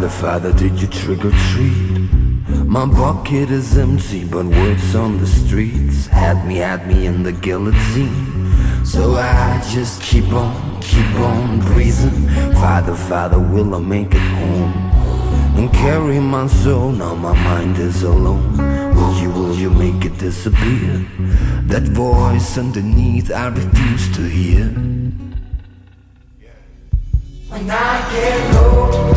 Father, did you trick or treat? My bucket is empty, but words on the streets had me in the guillotine. So I just keep on breathing. Father, Father, will I make it home? And carry my soul, now my mind is alone. Will you make it disappear? That voice underneath I refuse to hear. When I get low,